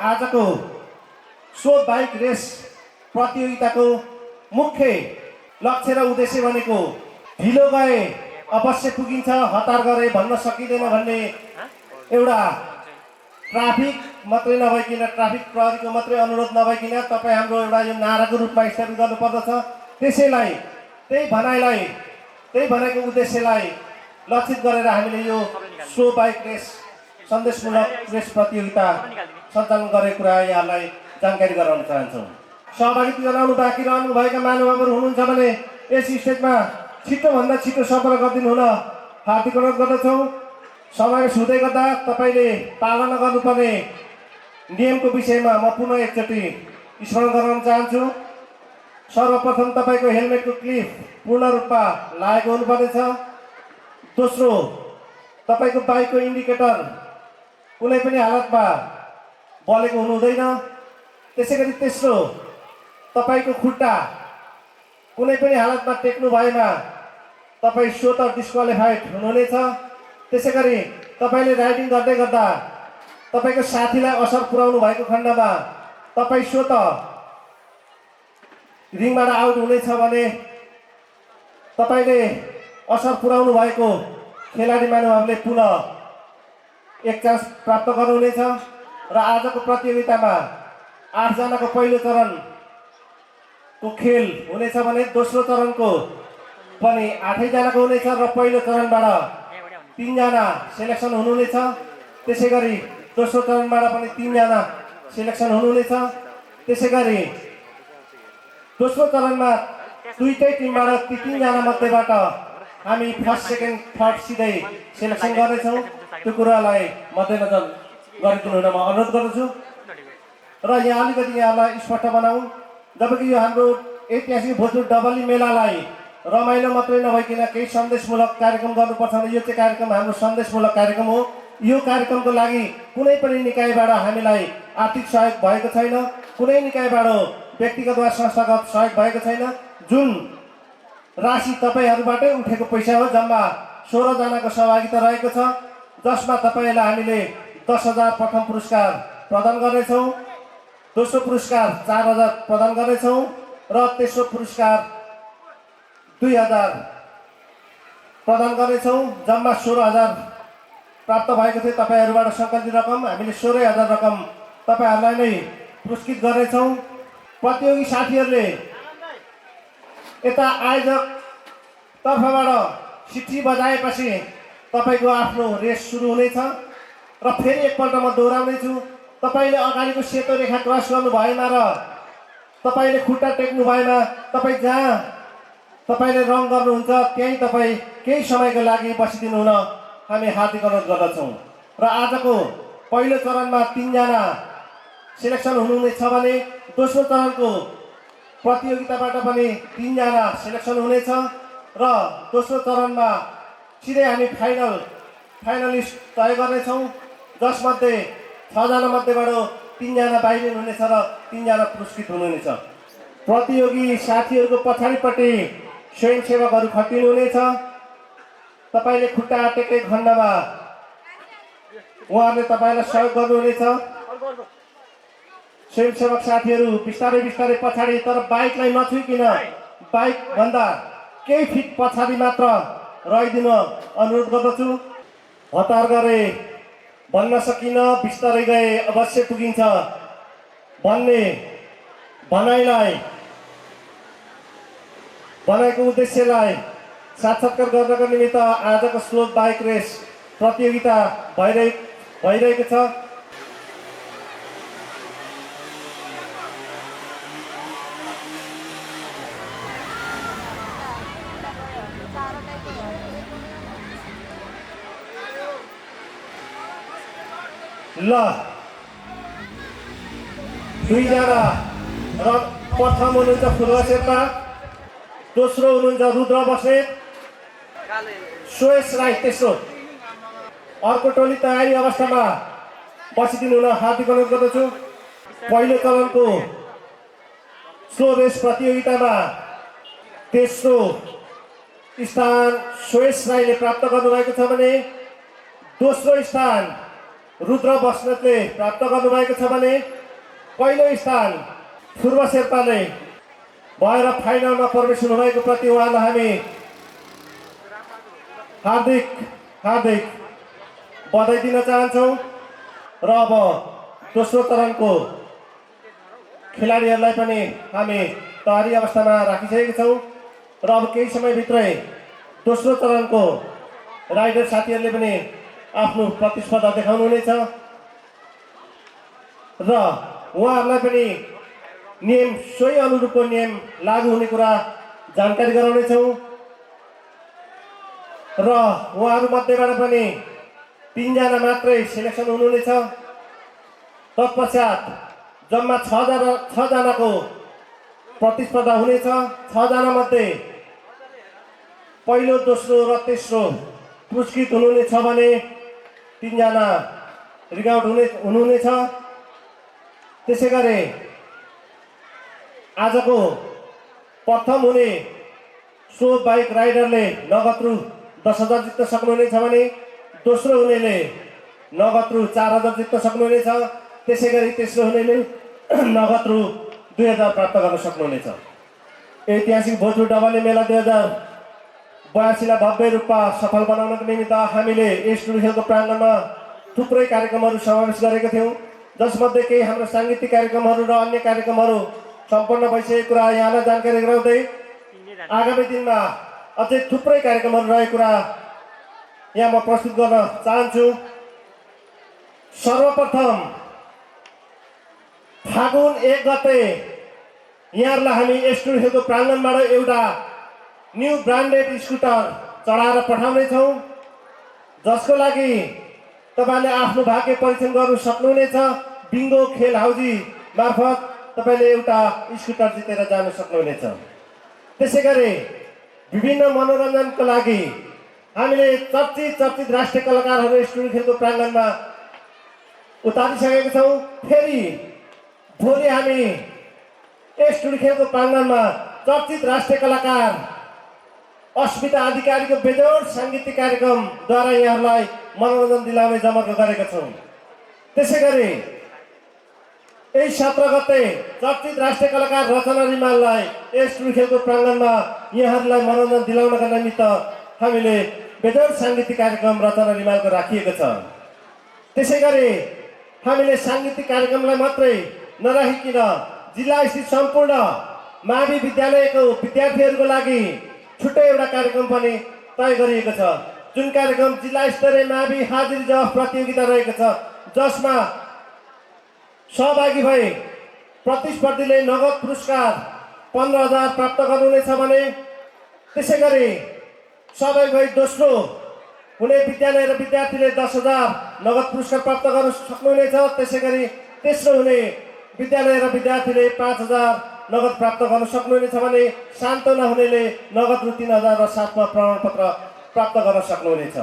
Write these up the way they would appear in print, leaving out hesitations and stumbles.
आजको so bike race प्रतियोगिताको मुख्य लक्ष्य र उद्देश्य भनेको ढिलो गए अवश्य पुगिन्छ, हतार गरे भन्न सकिँदैन भन्ने एउटा ट्राफिक मात्रै नभइकन, ट्राफिक प्रहरीको मात्रै अनुरोध नभइकन तपाईँ हाम्रो एउटा यो नाराको रूपमा स्थापित गर्नुपर्दछ। त्यसैलाई त्यही भनाइको उद्देश्यलाई लक्षित गरेर हामीले यो सो बाइक रेस सन्देशमूलक रेस प्रतियोगिता सञ्चालन गरेको कुरा यहाँलाई जानकारी गराउन चाहन्छौँ। सहभागिता जनाउनु बाँकी रहनुभएका महानुभावहरू हुनुहुन्छ भने यस स्टेजमा छिटोभन्दा छिटो सम्पर्क गरिदिनु हुन हार्दिक अनुरोध गर्दछौँ। समावेश हुँदै गर्दा तपाईँले पालना गर्नुपर्ने नियमको विषयमा म पुनः एकचोटि स्मरण गराउन चाहन्छु। सर्वप्रथम तपाईँको हेलमेटको क्लिप पूर्ण रूपमा लागेको हुनुपर्नेछ। दोस्रो, तपाईँको बाइकको इन्डिकेटर कुनै पनि हालतमा बलेको हुनु हुँदैन। त्यसै गरी तेस्रो, तपाईँको खुट्टा कुनै पनि हालतमा टेक्नु भएमा तपाईँ स्वतः डिस्क्वालिफाइड हुनुहुनेछ। त्यसै गरी तपाईँले राइडिङ गर्दै गर्दा तपाईँको साथीलाई असर पुर्याउनु भएको खण्डमा तपाईँ स्वतः रिङबाट आउट हुनेछ भने तपाईँले असर पुर्याउनु भएको खेलाडी महानुभावले पुनः एक चान्स प्राप्त गर्नुहुनेछ। र आजको प्रतियोगितामा 8 जनाको पहिलो चरणको खेल हुनेछ भने दोस्रो चरणको पनि 8 जनाको हुनेछ र पहिलो चरणबाट 3 जना सेलेक्सन हुनुहुनेछ। त्यसै गरी दोस्रो चरणबाट पनि 3 जना सेलेक्सन हुनुहुनेछ। त्यसै गरी दोस्रो चरणमा दुईटै टिमबाट 3 जना मध्येबाट हामी फर्स्ट सेकेन्ड थर्ड सिधै सेलेक्सन गर्नेछौँ। त्यो कुरालाई मध्यनजर गरिदिनु हुन म अनुरोध गर्दछु। र यहाँ अलिकति यहाँलाई स्पष्ट बनाऊँ, जबकि यो हाम्रो ऐतिहासिक भोजपुर डबली मेलालाई रमाइलो मात्रै नभइकन केही सन्देशमूलक कार्यक्रम गर्नुपर्छ भने यो चाहिँ कार्यक्रम हाम्रो सन्देशमूलक कार्यक्रम हो। यो कार्यक्रमको लागि कुनै पनि निकायबाट हामीलाई आर्थिक सहयोग भएको छैन, कुनै निकायबाट व्यक्तिगत वा संस्थागत सहयोग भएको छैन। जुन राशि तपाईँहरूबाटै उठेको पैसा हो। जम्मा 16 जनाको सहभागिता रहेको छ, जसमा तपाईँलाई हामीले 10,000 प्रथम पुरस्कार प्रदान गर्नेछौँ, दोस्रो पुरस्कार 4,000 प्रदान गर्नेछौँ र तेस्रो पुरस्कार 2,000 प्रदान गर्नेछौँ। जम्मा 16,000 प्राप्त भएको थियो तपाईँहरूबाट सङ्कलित रकम। हामीले 16,000 रकम तपाईँहरूलाई नै पुरस्कृत गर्नेछौँ। प्रतियोगी साथीहरूले यता आयोजक तर्फबाट सिटी बजाएपछि तपाईँको आफ्नो रेस सुरु हुनेछ। र फेरि एकपल्ट म दोहोऱ्याउनेछु, तपाईँले अगाडिको सेतो रेखा क्रस गर्नु भएमा र तपाईँले खुट्टा टेक्नु भएमा तपाईँ जहाँ तपाईँले रङ गर्नुहुन्छ त्यहीँ तपाईँ केही समयको लागि बसिदिनु हुन हामी हार्दिक अनुरोध गर्दछौँ। र आजको पहिलो चरणमा 3 जना सेलेक्सन हुनुहुनेछ भने दोस्रो चरणको प्रतियोगिताबाट पनि 3 जना सेलेक्सन हुनेछ र दोस्रो चरणमा सिधै हामी फाइनलिस्ट तय गर्नेछौँ, जसमध्ये 6 जना मध्येबाट 3 जना बाहिरिनु हुनेछ र 3 जना पुरस्कृत हुनुहुनेछ। प्रतियोगी साथीहरूको पछाडिपट्टि स्वयंसेवकहरू खटिनुहुनेछ। तपाईँले खुट्टा टेकेको खण्डमा उहाँहरूले तपाईँलाई सहयोग गर्नुहुनेछ। स्वयंसेवक साथीहरू बिस्तारै बिस्तारै पछाडि, तर बाइकलाई नछुइकन बाइकभन्दा केही फिट पछाडि मात्र रहिदिनु अनुरोध गर्दछु। हतार गरे भन्न सकिन, बिस्तारै गए अवश्य पुगिन्छ भन्ने भनाइको उद्देश्यलाई साक्षात्कार गर्नको निमित्त आजको स्लो बाइक रेस प्रतियोगिता भइरहेको छ। ल 2 जना र प्रथम हुनुहुन्छ फुलवा शेर्पा, दोस्रो हुनुहुन्छ रुद्र बस्नेत, सुयस राई तेस्रो। अर्को टोली तयारी अवस्थामा बसिदिनु हुन हार्दिक अनुरोध गर्दछु। पहिलो चरणको स्लो रेस प्रतियोगितामा तेस्रो स्थान सुयस राईले प्राप्त गर्नुभएको छ भने दोस्रो स्थान रुद्र बस्नेतले प्राप्त गर्नुभएको छ भने पहिलो स्थान पूर्व शेर्पाले भएर फाइनलमा प्रवेश हुनुभएको प्रति उहाँलाई हामी हार्दिक हार्दिक बधाई दिन चाहन्छौँ। र अब दोस्रो चरणको खेलाडीहरूलाई पनि हामी तयारी अवस्थामा राखिसकेका छौँ र अब केही समयभित्रै दोस्रो चरणको राइडर साथीहरूले पनि आफ्नो प्रतिस्पर्धा देखाउनुहुनेछ र उहाँहरूलाई पनि नियम सोही अनुरूपको नियम लागू हुने कुरा जानकारी गराउनेछौँ र उहाँहरूमध्येबाट पनि 3 जना मात्रै सिलेक्सन हुनुहुनेछ। तत्पश्चात जम्मा 6 जनाको प्रतिस्पर्धा हुनेछ। 6 जना मध्ये पहिलो दोस्रो र तेस्रो पुरस्कृत हुनुहुनेछ भने 3 जना रिकाउट हुनुहुनेछ। त्यसै गरी आजको प्रथम हुने सो बाइक राइडरले नगद रु 10,000 जित्न सक्नुहुनेछ भने दोस्रो हुनेले नगद रु 4,000 जित्न सक्नुहुनेछ। त्यसै गरी तेस्रो हुनेले नगद रु 2,000 प्राप्त गर्न सक्नुहुनेछ। ऐतिहासिक भोजपुर डबली मेला 2082लाई भव्य रूपमा सफल बनाउनको निमित्त हामीले यस खेलको प्राङ्गणमा थुप्रै कार्यक्रमहरू समावेश गरेका थियौँ, जसमध्ये केही हाम्रो साङ्गीतिक कार्यक्रमहरू र अन्य कार्यक्रमहरू सम्पन्न भइसकेको कुरा यहाँलाई जानकारी गराउँदै आगामी दिनमा अझै थुप्रै कार्यक्रमहरू रहेको कुरा यहाँ म प्रस्तुत गर्न चाहन्छु। सर्वप्रथम फागुन 1 गते यहाँहरूलाई हामी यस खेलको प्राङ्गणबाट एउटा न्यू ब्रान्डेड स्कुटर चढाएर पठाउनेछौँ, जसको लागि तपाईँले आफ्नो भाग्य परीक्षण गर्न सक्नुहुनेछ। बिङ्गो खेल हाउजी मार्फत तपाईँले एउटा स्कुटर जितेर जान सक्नुहुनेछ। त्यसै गरी विभिन्न मनोरञ्जनको लागि हामीले चर्चित राष्ट्रिय कलाकारहरू यस खेलको प्राङ्गणमा उतारिसकेका छौँ। फेरि भोलि हामी यस खेलको प्राङ्गणमा चर्चित राष्ट्रिय कलाकार अस्मिता अधिकारीको बेजोड साङ्गीतिक कार्यक्रमद्वारा यहाँहरूलाई मनोरञ्जन दिलाउने जमर्को गरेका छौँ। त्यसै गरी यही 17 गते चर्चित राष्ट्रिय कलाकार रचना रिमाललाई यस खेलको प्राङ्गणमा यहाँहरूलाई मनोरञ्जन दिलाउनका निमित्त हामीले बेजोड साङ्गीतिक कार्यक्रम रचना रिमालको राखिएको छ। त्यसै गरी हामीले साङ्गीतिक कार्यक्रमलाई मात्रै नराखिकन जिल्ला स्थित सम्पूर्ण मावि विद्यालयको विद्यार्थीहरूको लागि छुट्टै एउटा कार्यक्रम पनि तय गरिएको छ, जुन कार्यक्रम जिल्ला स्तरीय मावि हाजिरी जवाफ प्रतियोगिता रहेको छ, जसमा सहभागी भई प्रतिस्पर्धीले नगद पुरस्कार 15,000 प्राप्त गर्नुहुनेछ भने त्यसै गरी सहभागी भई दोस्रो हुने विद्यालय र विद्यार्थीले 10,000 नगद पुरस्कार प्राप्त गर्न सक्नुहुनेछ। त्यसै गरी तेस्रो हुने विद्यालय र विद्यार्थीले 5,000 नगद प्राप्त गर्न सक्नुहुनेछ भने सान्तवना हुनेले नगद रु 3,000 र साथमा प्रमाणपत्र प्राप्त गर्न सक्नुहुनेछ।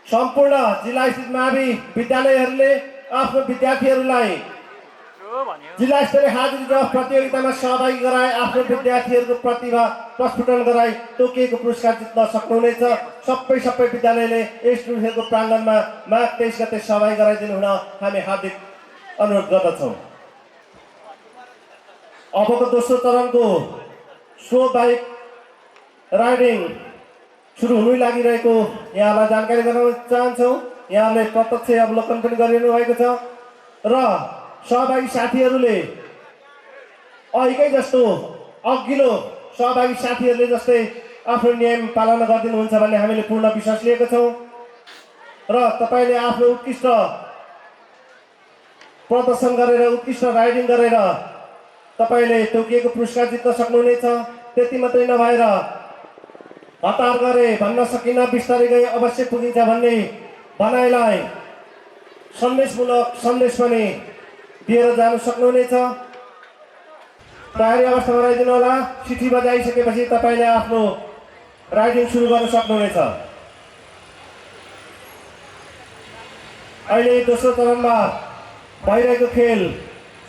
सम्पूर्ण जिल्ला स्थित मावि विद्यालयहरूले आफ्नो विद्यार्थीहरूलाई जिल्ला स्तरीय हाजिरी जवाफ प्रतियोगितामा सहभागी गराए आफ्नो विद्यार्थीहरूको प्रतिभा प्रस्फुटन गराई तोकिएको पुरस्कार जित्न सक्नुहुनेछ। सबै विद्यालयले यस खेलको प्राङ्गणमा माघ 23 गते सहभागी गराइदिनु हुन हामी हार्दिक अनुरोध गर्दछौँ। अबको दोस्रो चरणको सो बाइक राइडिङ सुरु हुनु लागिरहेको यहाँलाई जानकारी गराउन चाहन्छौँ। यहाँले प्रत्यक्ष अवलोकन पनि गरिरहनु भएको छ र सहभागी साथीहरूले अघिल्लो सहभागी साथीहरूले जस्तै आफ्नो नियम पालना गरिदिनुहुन्छ भन्ने हामीले पूर्ण विश्वास लिएको छौँ र तपाईँले आफ्नो उत्कृष्ट प्रदर्शन गरेर उत्कृष्ट राइडिङ गरेर तपाईँले तोकिएको पुरस्कार जित्न सक्नुहुनेछ। त्यति मात्रै नभएर हतार गरे भन्न सकिन्न, बिस्तारै गए अवश्य पुगिन्छ भन्ने भनाइलाई सन्देशमूलक सन्देश पनि दिएर जानु सक्नुहुनेछ। तयारी अवस्थामा रहिदिनु होला। सिटी बजाइसकेपछि तपाईँले आफ्नो राइडिङ सुरु गर्न सक्नुहुनेछ। अहिले दोस्रो चरणमा भइरहेको खेल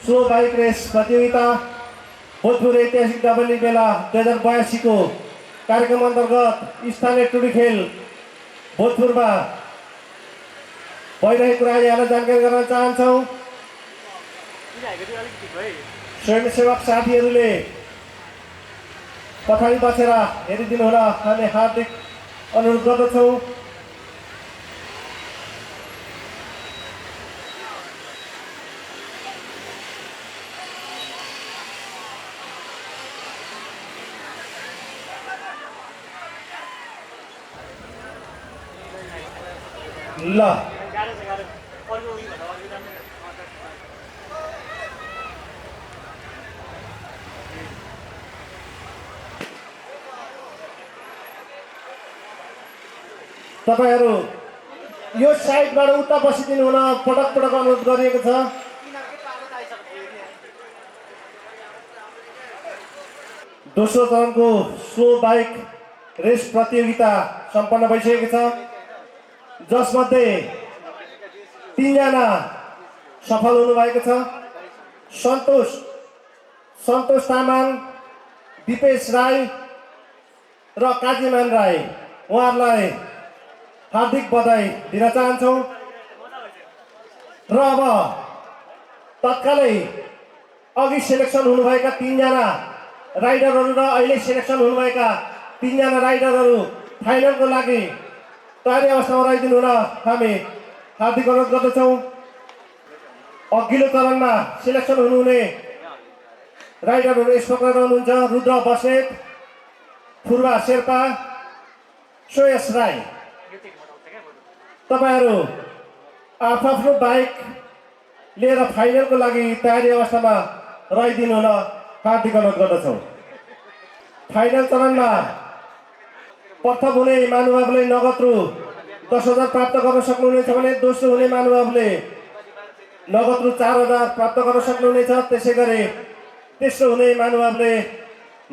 सो बाइक रेस प्रतियोगिता भोजपुर ऐतिहासिक डबली मेला 2082 को कार्यक्रम अन्तर्गत स्थानीय टुडी खेल भोजपुरमा भइरहेको कुरा यहाँलाई जानकारी गराउन चाहन्छौँ। स्वयंसेवक साथीहरूले पछाडि बसेर हेरिदिनु होला हामी हार्दिक अनुरोध गर्दछौँ। ल तपाईहरू यो साइडबाट उता बसिदिनु हुन पटक पटक अनुरोध गरिएको छ। दोस्रो चरणको स्लो बाइक रेस प्रतियोगिता सम्पन्न भइसकेको छ, जसमध्ये 3 जना सफल हुनुभएको छ। सन्तोष तामाङ, दिपेश राई र काजीमान राई, उहाँहरूलाई हार्दिक बधाई दिन चाहन्छौँ। र अब तत्कालै अघि सेलेक्सन हुनुभएका 3 जना राइडरहरू र अहिले सेलेक्सन हुनुभएका 3 जना राइडरहरू फाइनलको लागि तयारी अवस्थामा रहिदिनु हुन हामी हार्दिक अनुरोध गर्दछौँ। अघिल्लो चरणमा सेलेक्सन हुनुहुने राइडरहरू यस प्रकार रहनुहुन्छ: रुद्र बस्नेत, फुर्वा शेर्पा, श्रेयस राई। तपाईहरू आफ्नो बाइक लिएर फाइनलको लागि तयारी अवस्थामा रहिदिनु हुन हार्दिक अनुरोध गर्दछौँ। फाइनल चरणमा प्रथम हुने महानुभावले नगद रु 10,000 प्राप्त गर्न सक्नुहुनेछ भने दोस्रो हुने महानुभावले नगद रु 4,000 प्राप्त गर्न सक्नुहुनेछ। त्यसै गरी तेस्रो हुने महानुभावले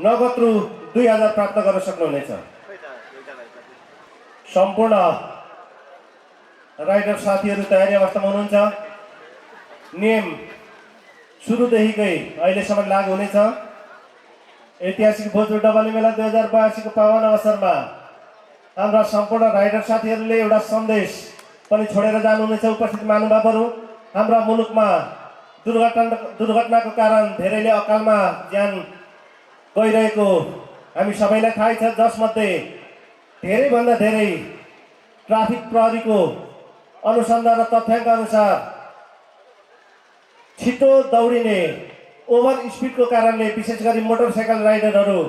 नगद रु 2,000 प्राप्त गर्न सक्नुहुनेछ। सम्पूर्ण राइडर साथीहरू तयारी अवस्थामा हुनुहुन्छ। नियम सुरुदेखिकै अहिलेसम्म लागू हुनेछ। ऐतिहासिक भोजपुर डबली मेला 2082 को पावन अवसरमा हाम्रा सम्पूर्ण राइडर साथीहरूले एउटा सन्देश पनि छोडेर जानुहुनेछ। उपस्थित महानुभावहरू, हाम्रा मुलुकमा दुर्घटनाको कारण धेरैले अकालमा ज्यान गइरहेको हामी सबैलाई थाहै छ, जसमध्ये धेरैभन्दा धेरै ट्राफिक प्रहरीको अनुसन्धान र तथ्याङ्क अनुसार छिटो दौडिने ओभर स्पिडको कारणले, विशेष गरी मोटरसाइकल राइडरहरू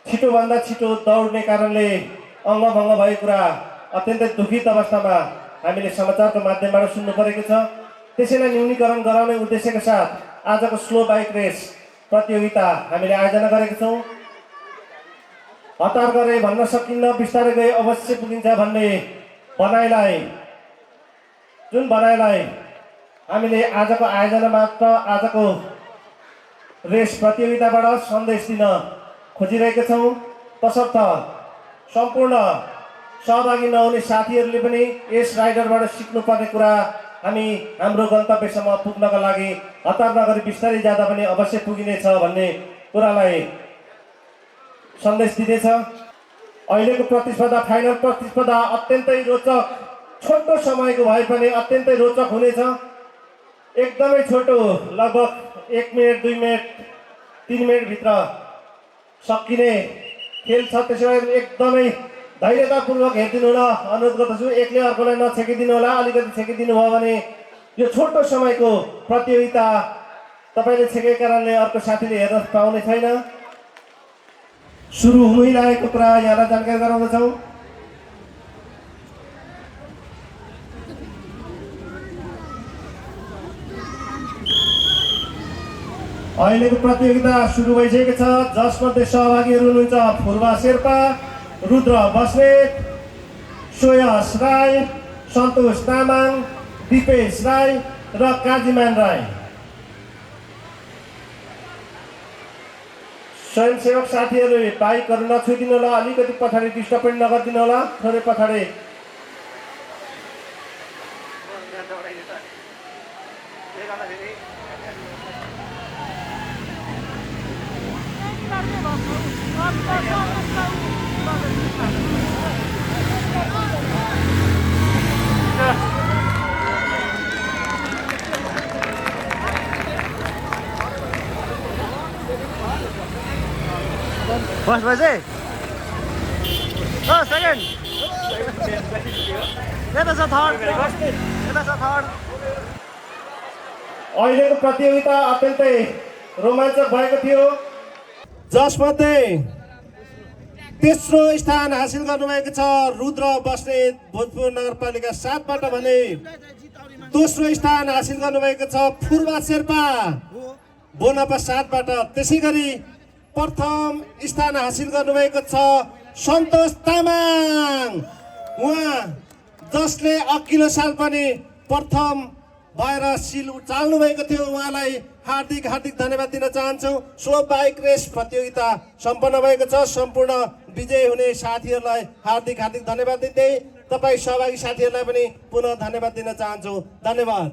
छिटोभन्दा छिटो दौड्ने कारणले अङ्गभङ्ग भएको कुरा अत्यन्तै दुखित अवस्थामा हामीले समाचारको माध्यमबाट सुन्नु परेको छ। त्यसैलाई न्यूनीकरण गराउने उद्देश्यका साथ आजको स्लो बाइक रेस प्रतियोगिता हामीले आयोजना गरेका छौँ। हतार गरे भन्न सकिन्न, बिस्तारै गए अवश्य पुगिन्छ भन्ने जुन भनाइलाई हामीले आजको आयोजनाबाट, आजको रेस प्रतियोगिताबाट सन्देश दिन खोजिरहेका छौँ। तसर्थ सम्पूर्ण सहभागी नहुने साथीहरूले पनि यस राइडरबाट सिक्नुपर्ने कुरा हामी हाम्रो गन्तव्यसम्म पुग्नका लागि हतार नगरी बिस्तारै जाँदा पनि अवश्य पुगिनेछ भन्ने कुरालाई सन्देश दिँदैछ। अहिलेको प्रतिस्पर्धा, फाइनल प्रतिस्पर्धा अत्यन्तै रोचक, छोटो समयको भए पनि अत्यन्तै रोचक हुनेछ। एकदमै छोटो, लगभग 1 मिनट, 2 मिनट, 3 मिनटभित्र सकिने खेल छ। त्यसैले एकदमै धैर्यतापूर्वक हेरिदिनु होला अनुरोध गर्दछु। एकले अर्कोलाई नछेकिदिनु होला। अलिकति छेकिदिनु भयो भने यो छोटो समयको प्रतियोगिता तपाईँले छेकेको कारणले अर्को साथीले हेर्न पाउने छैन। सुरु हुँदैरहेको कुरा यहाँलाई जानकारी गराउँदछौँ। अहिलेको प्रतियोगिता सुरु भइसकेको छ, जसमध्ये सहभागीहरू हुनुहुन्छ फुर्वा शेर्पा, रुद्र बस्नेत, श्रेयस राई, सन्तोष तामाङ, दिपेश राई र काजीमान राई। स्वयंसेवक साथीहरूले बाइकहरू नछुइदिनु होला, अलिकति पछाडि डिस्टर्ब पनि नगरिदिनु होला, थोरै पछाडि। फर्स्ट भएछ है सेकेन्ड यता छ थर्ड यता छ थर्ड अहिलेको प्रतियोगिता अत्यन्तै रोमाञ्चक भएको थियो जसमध्ये तेस्रो स्थान हासिल गर्नुभएको छ रुद्र बस्नेत भोजपुर नगरपालिका 7 बाट भने दोस्रो स्थान हासिल गर्नुभएको छ फुर्वा शेर्पा बोनापा 7 बाट त्यसै गरी प्रथम स्थान हासिल गर्नुभएको छ सन्तोष तामाङ उहाँ जसले अघिल्लो साल पनि प्रथम भएर सिल उचाल्नु भएको थियो उहाँलाई हार्दिक धन्यवाद दिन चाहन्छौँ। सो बाइक रेस प्रतियोगिता सम्पन्न भएको छ। सम्पूर्ण विजय हुने साथीहरूलाई हार्दिक धन्यवाद दिँदै तपाईँ सहभागी साथीहरूलाई पनि पुनः धन्यवाद दिन चाहन्छु। धन्यवाद।